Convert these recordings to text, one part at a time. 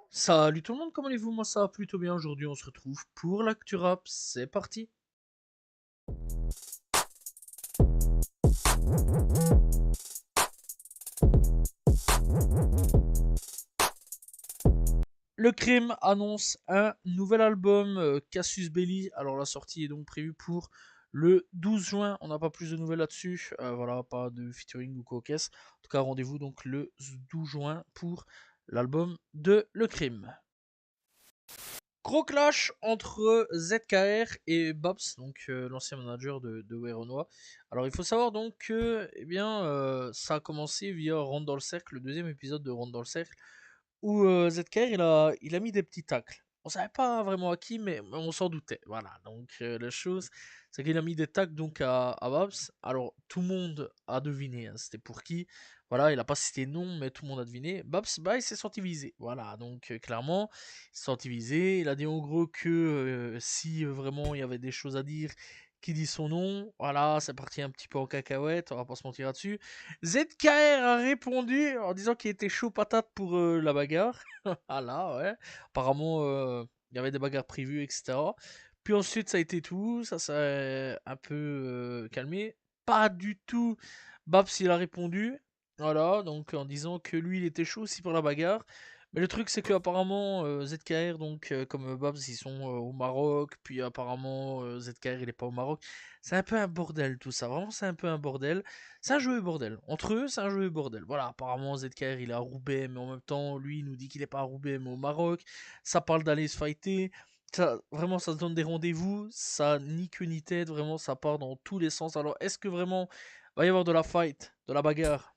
Salut tout le monde, comment allez-vous? Moi ça va plutôt bien. Aujourd'hui on se retrouve pour l'actu rap, c'est parti. Le Crime annonce un nouvel album, Cassius Belli. Alors la sortie est donc prévue pour le 12 juin. On n'a pas plus de nouvelles là-dessus. Voilà, pas de featuring ou quoi qu'est-ce. En tout cas, rendez-vous donc le 12 juin pour l'album de Le Crime. Gros clash entre ZKR et Babs, donc l'ancien manager de Werenoi. Alors il faut savoir donc que ça a commencé via Rentre dans le cercle, le deuxième épisode de Rentre dans le cercle, où ZKR il a mis des petits tacles. On savait pas vraiment à qui, mais on s'en doutait. Voilà, donc la chose, c'est qu'il a mis des tacles donc à Babs. Alors tout le monde a deviné, hein, c'était pour qui. Voilà, il a pas cité nom, mais tout le monde a deviné. Babs, bah, il s'est senti visé. Voilà, donc clairement, il s'est senti visé. Il a dit en gros que si vraiment il y avait des choses à dire, qui dit son nom. Voilà, c'est parti un petit peu en cacahuète, on va pas se mentir là-dessus. ZKR a répondu en disant qu'il était chaud patate pour la bagarre. Ah là, ouais. Apparemment, il y avait des bagarres prévues, etc. Puis ensuite, ça a été tout. Ça s'est un peu calmé. Pas du tout. Babs, il a répondu. Voilà, donc en disant que lui, il était chaud aussi pour la bagarre. Mais le truc, c'est que apparemment ZKR, donc comme Babs, ils sont au Maroc. Puis apparemment, ZKR, il est pas au Maroc. C'est un peu un bordel tout ça. Vraiment, c'est un peu un bordel. C'est un jeu bordel. Entre eux, c'est un jeu bordel. Voilà, apparemment ZKR il est à Roubaix, mais en même temps, lui il nous dit qu'il est pas à Roubaix, mais au Maroc. Ça parle d'aller se fighter. Ça, vraiment, ça se donne des rendez-vous. Ça ni queue ni tête. Vraiment, ça part dans tous les sens. Alors, est-ce que vraiment va y avoir de la fight, de la bagarre?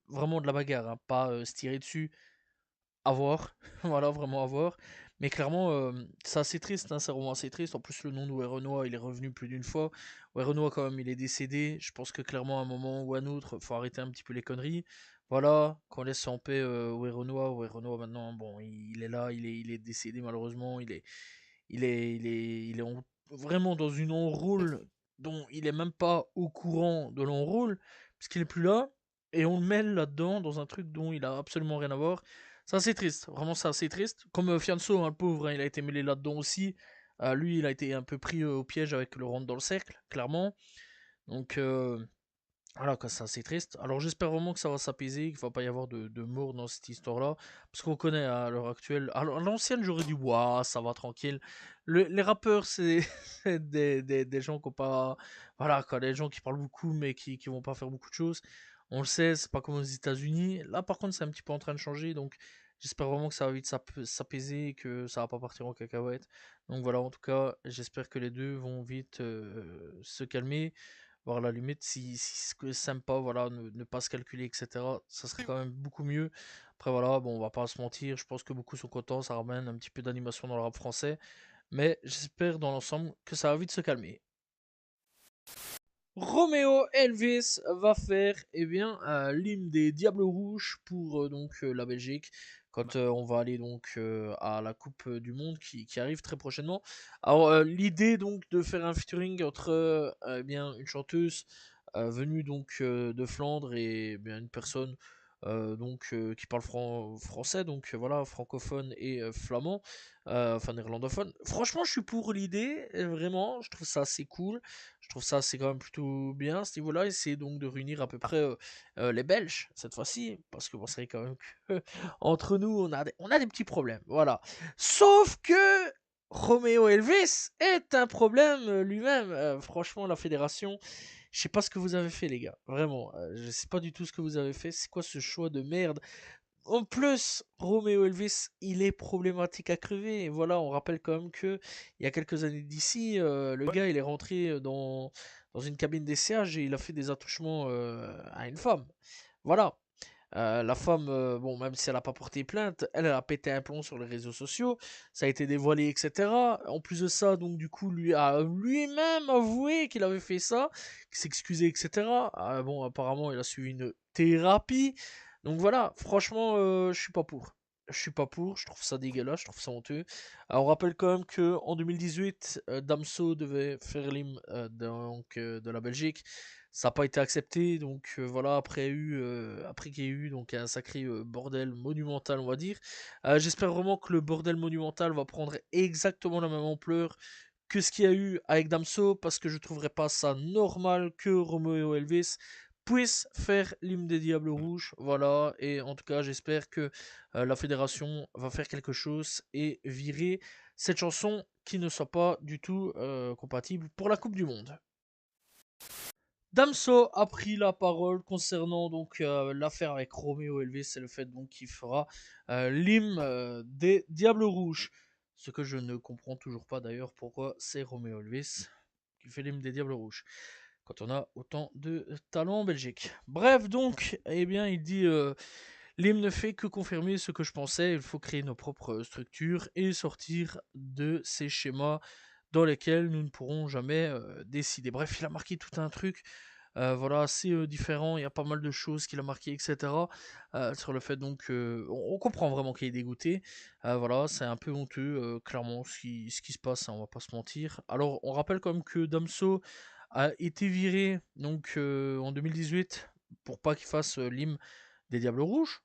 Vraiment de la bagarre, hein, pas se tirer dessus. À voir. Voilà, vraiment à voir. Mais clairement, c'est assez triste, hein, c'est vraiment assez triste. En plus, le nom de Werenoi, il est revenu plus d'une fois. Werenoi, quand même, il est décédé. Je pense que clairement, à un moment ou à un autre, faut arrêter un petit peu les conneries. Voilà, qu'on laisse en paix Werenoi. Werenoi, maintenant, bon, il est là, il est décédé, malheureusement. Il est vraiment dans une enrôle dont il est même pas au courant de l'enrôle, puisqu'il est plus là. Et on le mêle là-dedans, dans un truc dont il a absolument rien à voir. C'est assez triste, vraiment c'est assez triste. Comme Fianso, hein, le pauvre, hein, il a été mêlé là-dedans aussi. Lui, il a été un peu pris au piège avec le rentre dans le cercle, clairement. Donc voilà, quoi, c'est assez triste. Alors j'espère vraiment que ça va s'apaiser, qu'il va pas y avoir de morts dans cette histoire-là. Parce qu'on connaît à l'heure actuelle. Alors à l'ancienne, j'aurais dit, waouh, ça va tranquille. Les rappeurs, c'est c'est des gens qui ont pas. Voilà, quoi, des gens qui parlent beaucoup, mais qui vont pas faire beaucoup de choses. On le sait, c'est pas comme aux États-Unis. Là, par contre, c'est un petit peu en train de changer. Donc j'espère vraiment que ça va vite s'apaiser et que ça va pas partir en cacahuète. Donc voilà, en tout cas, j'espère que les deux vont vite se calmer. Voir la limite, si ce que sympa, voilà, ne pas se calculer, etc. Ça serait quand même beaucoup mieux. Après, voilà, bon, on va pas se mentir, je pense que beaucoup sont contents, ça ramène un petit peu d'animation dans le rap français. Mais j'espère dans l'ensemble que ça va vite se calmer. Roméo Elvis va faire l'hymne des Diables Rouges pour la Belgique quand on va aller donc à la Coupe du Monde qui arrive très prochainement. Alors l'idée donc de faire un featuring entre une chanteuse venue donc de Flandre et une personne qui parle français donc voilà francophone et flamand enfin néerlandophone. Franchement je suis pour l'idée vraiment je trouve ça assez cool. Je trouve ça c'est quand même plutôt bien à ce niveau-là. Essayer donc de réunir à peu près les Belges cette fois-ci, parce que bon, c'est vrai quand même que entre nous on a des petits problèmes, voilà. Sauf que Roméo Elvis est un problème lui-même. Franchement, la fédération, je sais pas ce que vous avez fait, les gars. Vraiment, je sais pas du tout ce que vous avez fait. C'est quoi ce choix de merde? En plus, Roméo Elvis, il est problématique à crever. Et voilà, on rappelle quand même que il y a quelques années d'ici, le gars, il est rentré dans une cabine d'essayage et il a fait des attouchements à une femme. Voilà. La femme, bon, même si elle n'a pas porté plainte, elle a pété un plomb sur les réseaux sociaux, ça a été dévoilé, etc. En plus de ça, donc du coup, lui a lui-même avoué qu'il avait fait ça, qu'il s'excusait, etc. Bon, apparemment, il a suivi une thérapie. Donc voilà, franchement, je suis pas pour. je suis pas pour, je trouve ça dégueulasse, je trouve ça honteux. Alors, on rappelle quand même que en 2018, Damso devait faire l'hymne de la Belgique. Ça n'a pas été accepté, donc voilà, après qu'il y ait eu donc un sacré bordel monumental, on va dire. J'espère vraiment que le bordel monumental va prendre exactement la même ampleur que ce qu'il y a eu avec Damso, parce que je trouverais pas ça normal que Romeo Elvis puisse faire l'hymne des Diables Rouges. Voilà, et en tout cas, j'espère que la fédération va faire quelque chose et virer cette chanson qui ne soit pas du tout compatible pour la Coupe du Monde. Damso a pris la parole concernant donc l'affaire avec Romeo Elvis et le fait donc qu'il fera l'hymne des Diables Rouges. Ce que je ne comprends toujours pas d'ailleurs pourquoi c'est Romeo Elvis qui fait l'hymne des Diables Rouges quand on a autant de talents en Belgique. Bref donc, eh bien il dit l'hymne ne fait que confirmer ce que je pensais, il faut créer nos propres structures et sortir de ces schémas dans lesquels nous ne pourrons jamais décider. Bref, il a marqué tout un truc voilà, assez différent. Il y a pas mal de choses qu'il a marqué, etc. Sur le fait donc, on comprend vraiment qu'il est dégoûté. Voilà, c'est un peu honteux, clairement, ce qui se passe, hein, on va pas se mentir. Alors, on rappelle quand même que Damso a été viré donc en 2018 pour pas qu'il fasse l'hymne des Diables Rouges.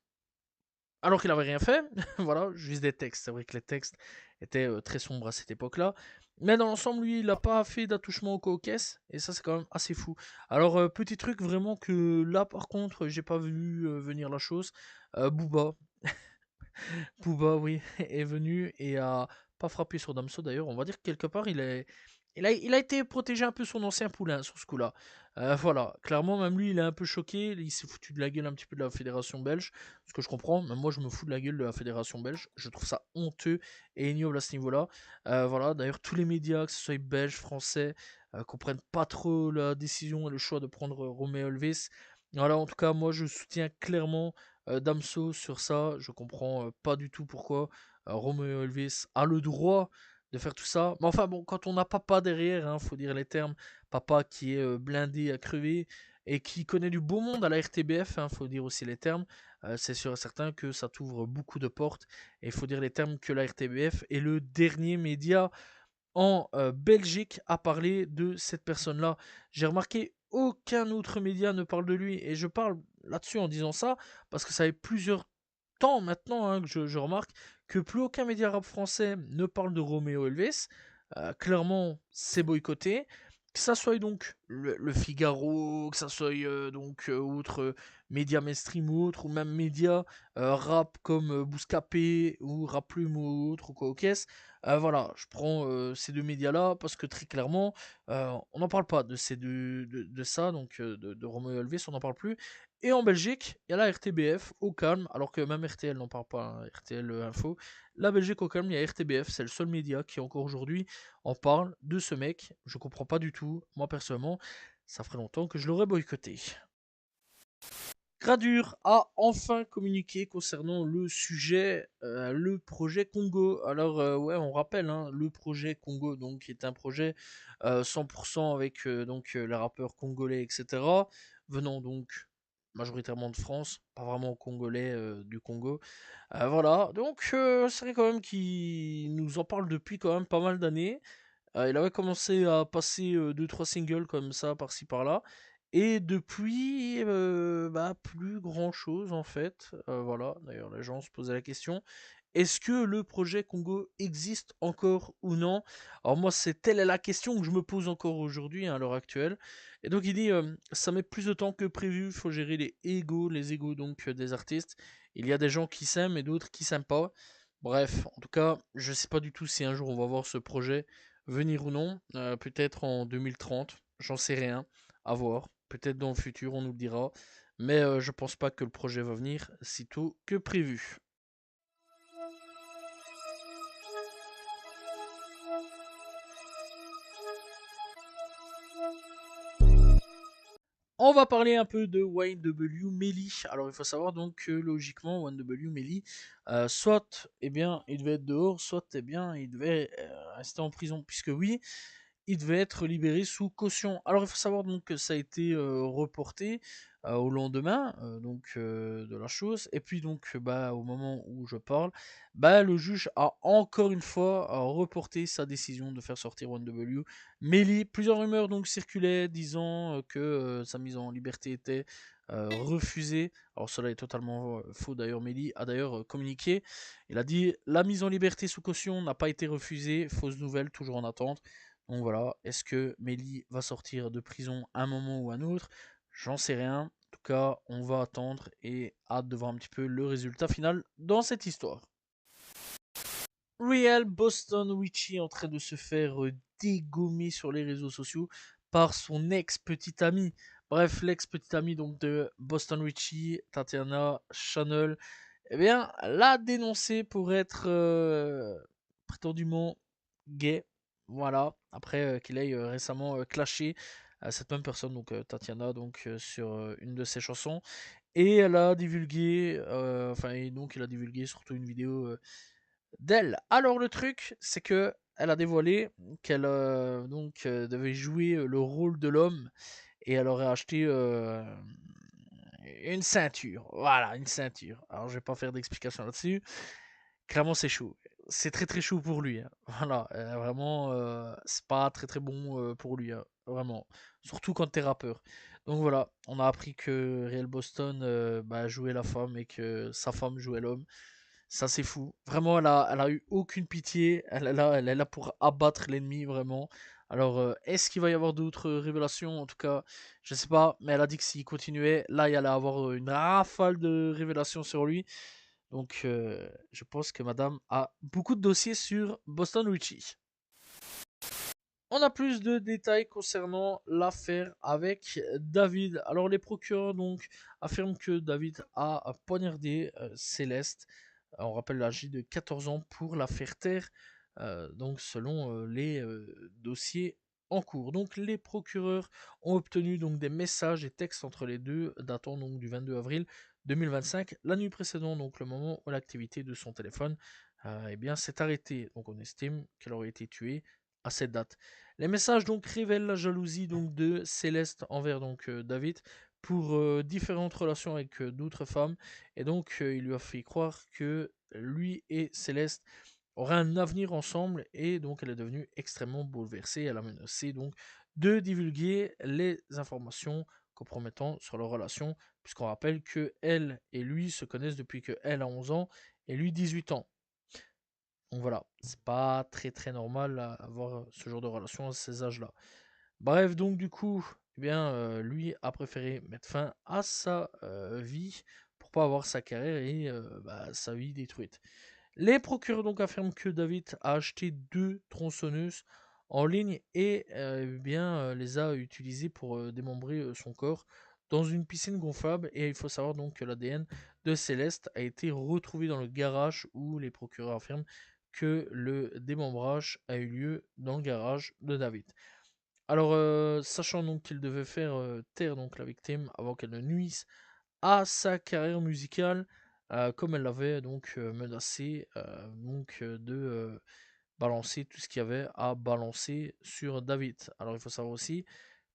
Alors qu'il avait rien fait, voilà, juste des textes. C'est vrai que les textes étaient très sombres à cette époque-là. Mais dans l'ensemble, lui, il n'a pas fait d'attouchement au caucus, et ça, c'est quand même assez fou. Alors, petit truc vraiment que là, par contre, j'ai pas vu venir la chose. Booba. Booba, oui, est venu et a pas frappé sur Damso d'ailleurs. On va dire que quelque part, il a été protégé un peu son ancien poulain sur ce coup-là. Voilà, clairement, même lui, il est un peu choqué. Il s'est foutu de la gueule un petit peu de la fédération belge. Ce que je comprends, même moi, je me fous de la gueule de la fédération belge. Je trouve ça honteux et ignoble à ce niveau-là. Voilà, d'ailleurs, tous les médias, que ce soit belges, français, comprennent pas trop la décision et le choix de prendre Romeo Elvis. Voilà, en tout cas, moi, je soutiens clairement Damso sur ça. Je comprends pas du tout pourquoi Romeo Elvis a le droit de faire tout ça. Mais enfin bon, quand on a papa derrière, hein, faut dire les termes, papa qui est blindé à crever et qui connaît du beau monde à la RTBF, hein, faut dire aussi les termes, c'est sûr et certain que ça t'ouvre beaucoup de portes. Et il faut dire les termes que la RTBF est le dernier média en Belgique à parler de cette personne-là. J'ai remarqué aucun autre média ne parle de lui et je parle là-dessus en disant ça parce que ça fait plusieurs temps maintenant hein, que je remarque que plus aucun média rap français ne parle de Romeo Elvis. Clairement, c'est boycotté. Que ça soit donc le Figaro, que ça soit donc autre média mainstream ou autre, ou même média rap comme Bouscapé ou Rap Plume ou autre, ou quoi au caisse. Voilà, je prends ces deux médias-là parce que très clairement, on n'en parle pas de, de ça, donc de Romeo Elvis, on n'en parle plus. Et en Belgique, il y a la RTBF au calme, alors que même RTL n'en parle pas, hein, RTL Info. La Belgique au calme, il y a RTBF, c'est le seul média qui encore aujourd'hui en parle de ce mec. Je comprends pas du tout, moi personnellement, ça ferait longtemps que je l'aurais boycotté. Gradure a enfin communiqué concernant le sujet, le projet Congo. Alors ouais, on rappelle hein, le projet Congo, donc qui est un projet 100% avec donc les rappeurs congolais, etc. Venant donc majoritairement de France, pas vraiment congolais du Congo. Voilà, donc c'est vrai quand même qu'il nous en parle depuis quand même pas mal d'années. Il avait commencé à passer 2-3 singles comme ça, par-ci par-là. Et depuis, bah, plus grand-chose en fait. Voilà, d'ailleurs les gens se posaient la question. Est-ce que le projet Congo existe encore ou non? Alors moi, c'est telle est la question que je me pose encore aujourd'hui, hein, à l'heure actuelle. Et donc il dit, ça met plus de temps que prévu, il faut gérer les égos donc des artistes. Il y a des gens qui s'aiment et d'autres qui s'aiment pas. Bref, en tout cas, je sais pas du tout si un jour on va voir ce projet venir ou non. Peut-être en 2030, j'en sais rien. À voir. Peut-être dans le futur, on nous le dira. Mais je pense pas que le projet va venir si tôt que prévu. On va parler un peu de YNW Melly. Alors il faut savoir donc que logiquement YNW Melly, soit eh bien il devait être dehors, soit eh bien il devait rester en prison. Puisque oui, il devait être libéré sous caution. Alors il faut savoir donc que ça a été reporté. au lendemain de la chose. Et puis donc bah, au moment où je parle, bah, le juge a encore une fois reporté sa décision de faire sortir 1W Melly. Plusieurs rumeurs donc circulaient disant que sa mise en liberté était refusée. Alors cela est totalement faux d'ailleurs. Melly a d'ailleurs communiqué. Il a dit la mise en liberté sous caution n'a pas été refusée. Fausse nouvelle, toujours en attente. Donc voilà, est-ce que Melly va sortir de prison à un moment ou à un autre? J'en sais rien. En tout cas, on va attendre et hâte de voir un petit peu le résultat final dans cette histoire. Real Boston Richie en train de se faire dégommer sur les réseaux sociaux par son ex-petite amie. Bref, l'ex-petite amie donc de Boston Richie, Tatiana Chanel, eh bien, l'a dénoncé pour être prétendument gay. Voilà, après qu'il ait récemment clashé cette même personne, donc Tatiana, donc sur une de ses chansons. Et elle a divulgué, et donc il a divulgué surtout une vidéo d'elle. Alors le truc, c'est que elle a dévoilé qu'elle devait jouer le rôle de l'homme et elle aurait acheté une ceinture. Voilà, une ceinture. Alors je vais pas faire d'explication là-dessus. Clairement, c'est chaud. C'est très très chaud pour lui, hein. Voilà, vraiment, c'est pas très très bon pour lui, hein. Vraiment. Surtout quand t'es rappeur. Donc voilà, on a appris que Real Boston bah, jouait la femme et que sa femme jouait l'homme. Ça, c'est fou. Vraiment, elle a eu aucune pitié. Elle est là pour abattre l'ennemi, vraiment. Alors, est-ce qu'il va y avoir d'autres révélations? En tout cas, je sais pas. Mais elle a dit que s'il continuait, là, il allait avoir une rafale de révélations sur lui. Donc, je pense que madame a beaucoup de dossiers sur Boston Richie. On a plus de détails concernant l'affaire avec David. Alors, les procureurs donc affirment que David a poignardé Céleste. On rappelle l'âge de 14 ans pour l'affaire Terre, donc selon les dossiers en cours. Donc les procureurs ont obtenu donc des messages et textes entre les deux, datant donc du 22 avril 2025, la nuit précédente, donc le moment où l'activité de son téléphone eh bien s'est arrêtée. Donc on estime qu'elle aurait été tuée à cette date. Les messages donc révèlent la jalousie donc de Céleste envers donc David pour différentes relations avec d'autres femmes et donc il lui a fait croire que lui et Céleste auraient un avenir ensemble et donc elle est devenue extrêmement bouleversée. Elle a menacé donc de divulguer les informations compromettant sur leur relation puisqu'on rappelle que elle et lui se connaissent depuis que elle a 11 ans et lui 18 ans. Donc voilà, c'est pas très très normal à avoir ce genre de relation à ces âges-là. Bref, donc du coup, eh bien, lui a préféré mettre fin à sa vie pour pas avoir sa carrière et bah, sa vie détruite. Les procureurs donc affirment que David a acheté 2 tronçonneuses en ligne et eh bien les a utilisées pour démembrer son corps dans une piscine gonflable. Et il faut savoir donc que l'ADN de Céleste a été retrouvé dans le garage où les procureurs affirment que le démembrage a eu lieu dans le garage de David. Alors, sachant donc qu'il devait faire taire donc la victime avant qu'elle ne nuise à sa carrière musicale, comme elle l'avait donc menacé de balancer tout ce qu'il y avait à balancer sur David. Alors, il faut savoir aussi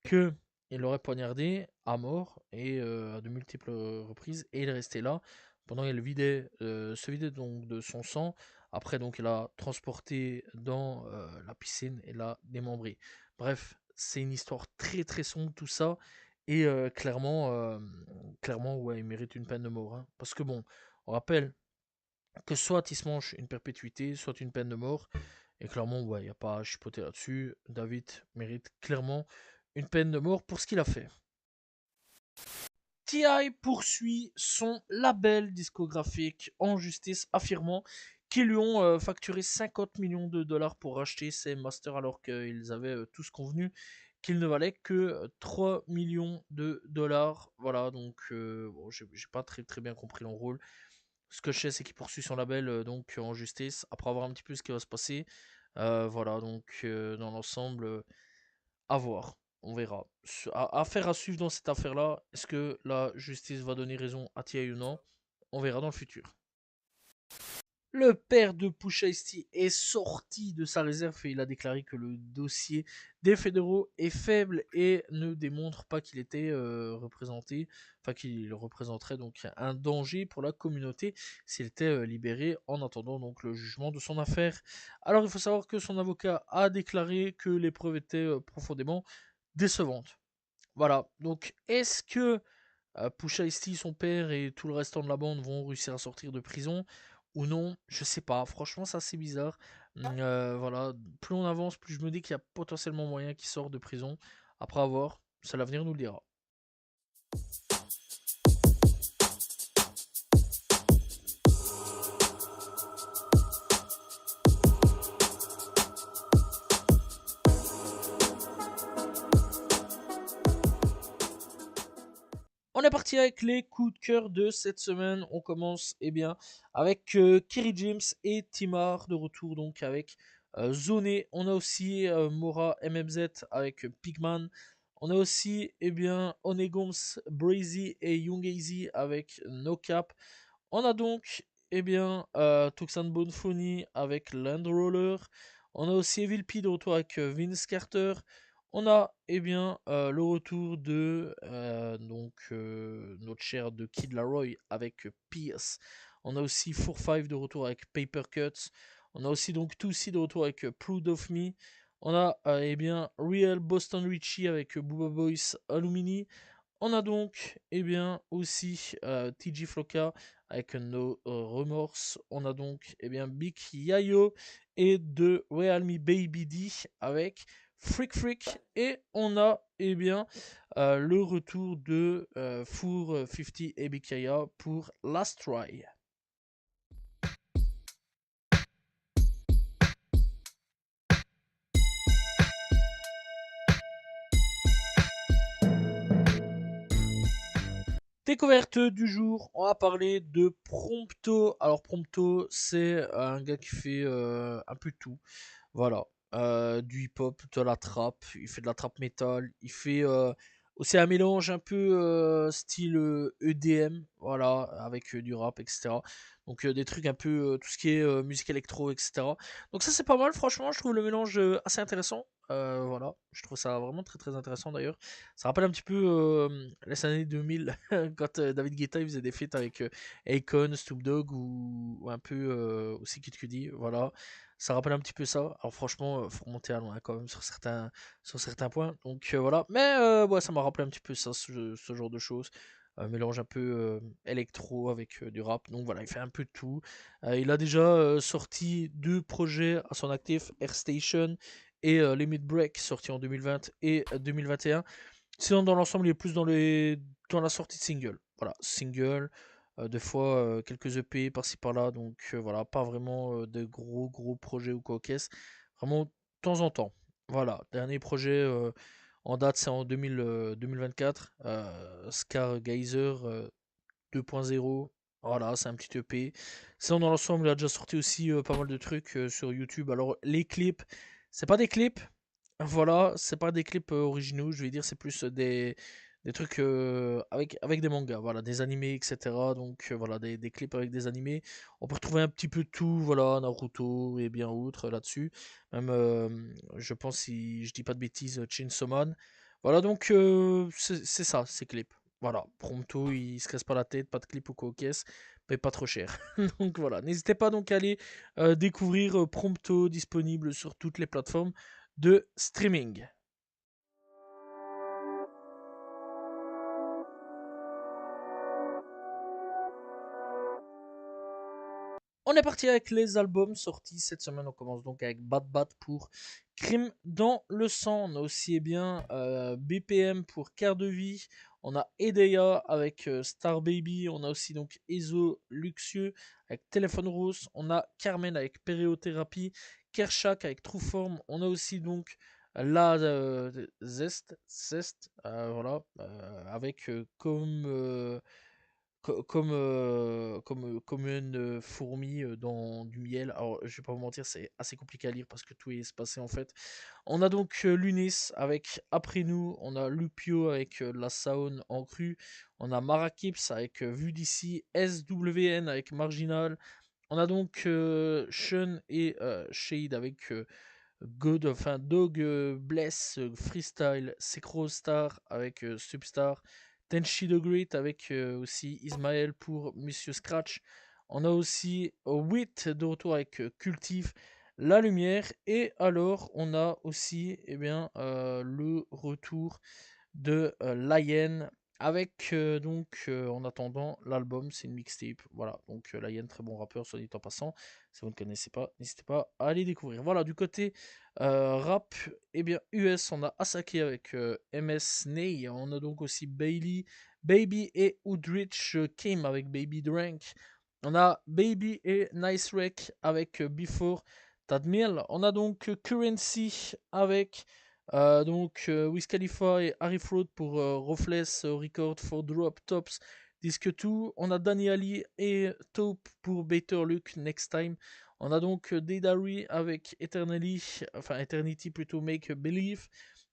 que il l'aurait poignardé à mort et à de multiples reprises et il restait là pendant qu'il se vidait donc de son sang. Après donc il a transporté dans la piscine et l'a démembré. Bref, c'est une histoire très très sombre tout ça et clairement ouais il mérite une peine de mort, hein. Parce que bon, on rappelle que soit il se mange une perpétuité, soit une peine de mort. Et clairement, ouais, il n'y a pas à chipoter là-dessus. David mérite clairement une peine de mort pour ce qu'il a fait. T.I. poursuit son label discographique en justice, affirmant qu'ils lui ont facturé 50 millions de dollars pour acheter ses masters alors qu'ils avaient tous convenu qu'ils ne valaient que 3 millions de dollars. Voilà, donc bon, j'ai pas très, très bien compris leur rôle. Ce que je sais, c'est qu'il poursuit son label donc en justice après avoir un petit peu ce qui va se passer. Voilà, donc dans l'ensemble, à voir. On verra. Affaire à suivre dans cette affaire-là. Est-ce que la justice va donner raison à Tia ou non? On verra dans le futur. Le père de Pusha T est sorti de sa réserve et il a déclaré que le dossier des fédéraux est faible et ne démontre pas qu'il était représenté, enfin qu'il représenterait donc un danger pour la communauté s'il était libéré en attendant donc le jugement de son affaire. Alors il faut savoir que son avocat a déclaré que les preuves étaient profondément décevantes. Voilà, donc est-ce que Pusha T, son père et tout le restant de la bande vont réussir à sortir de prison ou non? Je sais pas, franchement c'est assez bizarre. Voilà, plus on avance, plus je me dis qu'il y a potentiellement moyen qu'il sorte de prison. Après avoir, ça l'avenir nous le dira. On est parti avec les coups de cœur de cette semaine. On commence bien avec Kerry James et Timar de retour donc avec Zoné. On a aussi Mora MMZ avec Pigman. On a aussi bien Onegoms, Brazy et Young Easy avec No Cap. On a donc bien Tuxan Bonfoni avec Land Roller. On a aussi Evil P de retour avec Vince Carter. On a bien le retour de notre cher de Kid Laroi avec Pierce. On a aussi 4-5 de retour avec Paper Cuts. On a aussi donc 2C de retour avec Proud of Me. On a bien Real Boston Richie avec Booba Boys Alumini. On a donc aussi TG Floka avec No Remorse. On a donc Big Yayo et de Realme Baby D avec Freak Freak. Et on a le retour de Four 50 et Big Yaya pour Last Try. Découverte du jour, on va parler de Prompto. Alors Prompto, c'est un gars qui fait un peu de tout. Voilà. Du hip-hop, de la trap, il fait de la trap metal, il fait aussi un mélange un peu style EDM, voilà, avec du rap, etc. Donc des trucs un peu, tout ce qui est musique électro, etc. Donc ça c'est pas mal, franchement, je trouve le mélange assez intéressant. Voilà, je trouve ça vraiment très très intéressant d'ailleurs. Ça rappelle un petit peu les années 2000 quand David Guetta il faisait des feats avec Akon, Snoop Dogg ou un peu aussi Kid Cudi, voilà. Ça rappelle un petit peu ça. Alors franchement, faut remonter à loin quand même sur certains points. Donc voilà. Mais ouais, ça m'a rappelé un petit peu ça, ce genre de choses. Un mélange un peu électro avec du rap. Donc voilà, il fait un peu de tout. Il a déjà sorti deux projets à son actif, Air Station et Limit Break, sorti en 2020 et 2021. Sinon, dans l'ensemble, il est plus dans la sortie de single. Voilà, single, des fois quelques EP par-ci par-là. Donc voilà, pas vraiment de gros gros projets ou quoi qu'est-ce. Vraiment de temps en temps. Voilà, dernier projet en date, c'est en 2024. Scar Geyser 2.0. Voilà, c'est un petit EP. Sinon, dans l'ensemble, il a déjà sorti aussi pas mal de trucs sur YouTube. Alors, les clips, c'est pas des clips. Voilà, c'est pas des clips originaux, je vais dire, c'est plus des trucs avec des mangas, voilà, des animés, etc. Donc voilà, des clips avec des animés. On peut retrouver un petit peu de tout, voilà, Naruto et bien autres là-dessus. Même, je pense, si je dis pas de bêtises, Chainsaw Man. Voilà, donc c'est ça, ces clips. Voilà, Prompto, il se casse pas la tête, pas de clip ou quoi caisse, mais pas trop cher. Donc voilà, n'hésitez pas donc à aller découvrir Prompto, disponible sur toutes les plateformes de streaming. On est parti avec les albums sortis cette semaine. On commence donc avec Bad Bad pour Crime dans le sang. On a aussi BPM pour Quart de vie. On a Edeya avec Star Baby. On a aussi donc Ezo Luxueux avec Téléphone Rose. On a Carmen avec Péréothérapie. Kershak avec True Form. On a aussi donc la Zest, voilà, avec comme une fourmi dans du miel. Alors, je vais pas vous mentir, c'est assez compliqué à lire parce que tout est espacé en fait. On a donc Lunis avec Après nous. On a Lupio avec La Saône en cru. On a Marakips avec Vue d'ici. SWN avec Marginal. On a donc Sean et Shade avec God, enfin Dog Bless Freestyle, Secro Star avec Substar, Tenchi the Great avec aussi Ismaël pour Monsieur Scratch. On a aussi Wit de retour avec Cultive, La Lumière. Et alors, on a aussi le retour de Lion avec en attendant l'album, c'est une mixtape. Voilà, donc Lion, très bon rappeur, soit dit en passant. Si vous ne connaissez pas, n'hésitez pas à aller découvrir. Voilà, du côté rap, US, on a Asake avec MS Ney. On a donc aussi Bailey, Baby et Woodrich Kim avec Baby Drank. On a Baby et Nice Wreck avec Before Tadmil. On a donc Currency avec Wiz Khalifa et Harry Fraud pour Ruthless Record for Drop Tops Disque 2. On a Danny Ali et Taupe pour Better Luck Next Time. On a donc Dedari avec Eternity plutôt Make Believe.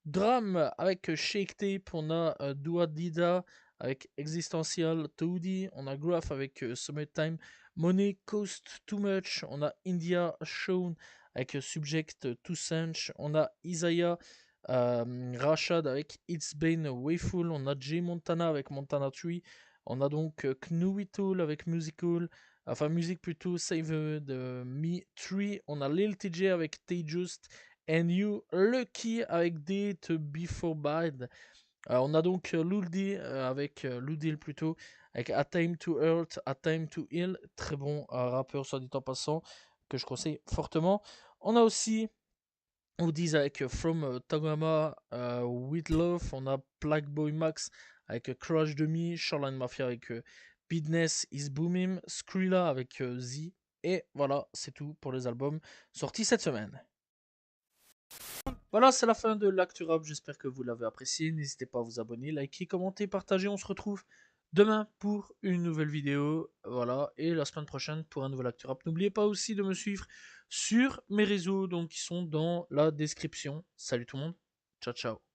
Drum avec Shake Tape. On a Dua Dida avec Existential Toady. On a Graph avec Summertime. Money Cost Too Much. On a India Shown avec Subject to Sense. On a Isaiah Rashad avec It's Been Wayful, on a Jay Montana avec Montana Tree, on a donc Knuitul avec Musical, enfin musique plutôt Save the Me Tree, on a Lil TJ avec Tay Just and You, Lucky avec Date Before Bad, on a donc Luldi avec Ludil plutôt, avec A Time to Hurt, A Time to Heal, très bon rappeur soit dit en passant, que je conseille fortement. On a aussi Oldies avec From Tagama With Love, on a Black Boy Max avec Crush de Me, Shoreline Mafia avec Business is Booming, Skrilla avec Z, et voilà, c'est tout pour les albums sortis cette semaine. Voilà, c'est la fin de l'actu rap, j'espère que vous l'avez apprécié, n'hésitez pas à vous abonner, liker, commenter, partager, on se retrouve demain pour une nouvelle vidéo, voilà, et la semaine prochaine pour un nouvel actu rap. N'oubliez pas aussi de me suivre sur mes réseaux, donc qui sont dans la description. Salut tout le monde, ciao ciao.